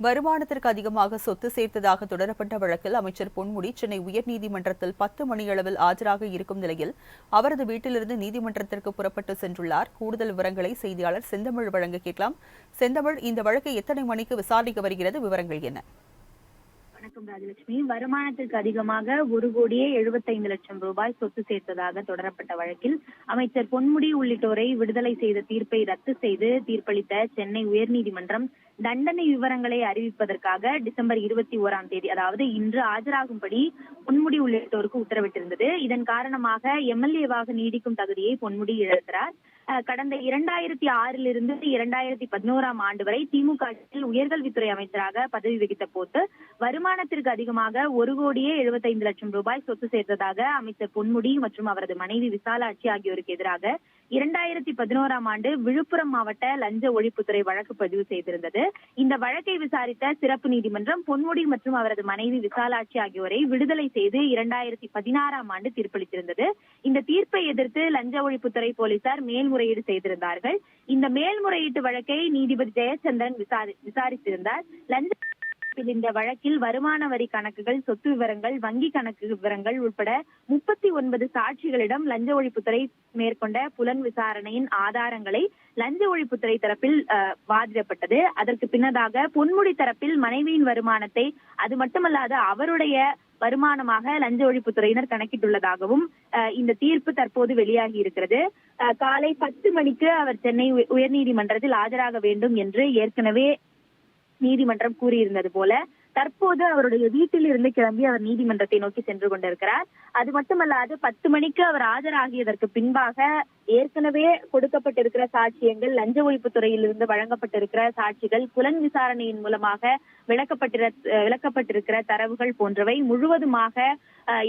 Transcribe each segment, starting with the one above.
வருமானத்திற்கு அதிகமாக சொத்து சேர்த்ததாக தொடரப்பட்ட வழக்கில் அமைச்சர் பொன்முடி சென்னை உயர்நீதிமன்றத்தில் 10 மணியளவில் ஆஜராக இருக்கும் நிலையில் அவரது வீட்டிலிருந்து நீதிமன்றத்திற்கு புறப்பட்டு சென்றுள்ளார். கூடுதல் விவரங்களை செய்தியாளர் செந்தமிழ் வழங்க கேட்கலாம். செந்தமிழ், இந்த வழக்கை எத்தனை மணிக்கு விசாரிக்க வருகிறது? விவரங்கள் என்ன? வணக்கம் ராஜலட்சுமி. வருமானத்திற்கு அதிகமாக 1,75,00,000 ரூபாய் சொத்து சேர்த்ததாக தொடரப்பட்ட வழக்கில் அமைச்சர் பொன்முடி உள்ளிட்டோரை விடுதலை செய்த தீர்ப்பை ரத்து செய்து தீர்ப்பளித்த சென்னை உயர்நீதிமன்றம் தண்டனை விவரங்களை அறிவிப்பதற்காக டிசம்பர் 21ஆம் தேதி, அதாவது இன்று ஆஜராகும்படி பொன்முடி உள்ளிட்டோருக்கு உத்தரவிட்டிருந்தது. இதன் காரணமாக எம்எல்ஏவாக நீடிக்கும் தகுதியை பொன்முடி இழக்கிறார். கடந்த 2006 2011ஆம் ஆண்டு வரை திமுக உயர்கல்வித்துறை அமைச்சராக பதவி வகித்த போது வருமானத்திற்கு அதிகமாக 1,75,00,000 ரூபாய் சொத்து சேர்த்ததாக அமைச்சர் பொன்முடி மற்றும் அவரது மனைவி விசாலாட்சி ஆகியோருக்கு எதிராக 2011ஆம் ஆண்டு விழுப்புரம் மாவட்ட லஞ்ச ஒழிப்புத்துறை வழக்கு பதிவு செய்திருந்தது. இந்த வழக்கை விசாரித்த சிறப்பு நீதிமன்றம் பொன்முடி மற்றும் அவரது மனைவி விசாலாட்சி ஆகியோரை விடுதலை செய்து 2016ஆம் ஆண்டு தீர்ப்பளித்திருந்தது. இந்த தீர்ப்பை எதிர்த்து லஞ்ச ஒழிப்புத்துறை போலீசார் மேல்முறையீடு செய்திருந்தார்கள். இந்த மேல்முறையீட்டு வழக்கை நீதிபதி ஜெயச்சந்திரன் விசாரித்திருந்தார். லஞ்ச இந்த வழக்கில் வருமான வரி கணக்குகள், சொத்து விவரங்கள், வங்கி கணக்கு விவரங்கள் உட்பட 39 சாட்சிகளிடம் லஞ்ச ஒழிப்புத்துறை மேற்கொண்ட புலன் விசாரணையின் ஆதாரங்களை லஞ்ச ஒழிப்புத்துறை தரப்பில் வாதிடப்பட்டது. அதற்கு பின்னதாக பொன்முடி தரப்பில் மனைவியின் வருமானத்தை, அது மட்டுமல்லாது அவருடைய வருமானமாக லஞ்ச ஒழிப்புத்துறையினர் கணக்கிட்டுள்ளதாகவும் இந்த தீர்ப்பு தற்போது வெளியாகி இருக்கிறது. காலை 10 மணிக்கு அவர் சென்னை உயர்நீதிமன்றத்தில் ஆஜராக வேண்டும் என்று ஏற்கனவே நீதிமன்றம் கூறியிருந்தது போல தற்போது அவருடைய வீட்டில் இருந்து கிளம்பி அவர் நீதிமன்றத்தை நோக்கி சென்று கொண்டிருக்கிறார். அது மட்டுமல்லாது 10 மணிக்கு அவர் ஆஜராகியதற்கு பின்பாக ஏற்கனவே கொடுக்கப்பட்டிருக்கிற சாட்சியங்கள், லஞ்ச ஒழிப்புத்துறையிலிருந்து வழங்கப்பட்டிருக்கிற சாட்சிகள், புலன் விசாரணையின் மூலமாக விளக்கப்பட்டிருக்கிற தரவுகள் போன்றவை முழுவதுமாக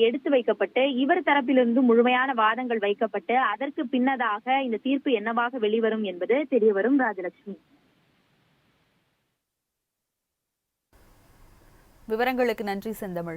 எடுத்து வைக்கப்பட்டு இவர் தரப்பிலிருந்து முழுமையான வாதங்கள் வைக்கப்பட்டு அதற்கு பின்னதாக இந்த தீர்ப்பு என்னவாக வெளிவரும் என்பது தெரியவரும். ராஜலட்சுமி, விவரங்களுக்கு நன்றி செந்தமிழ்.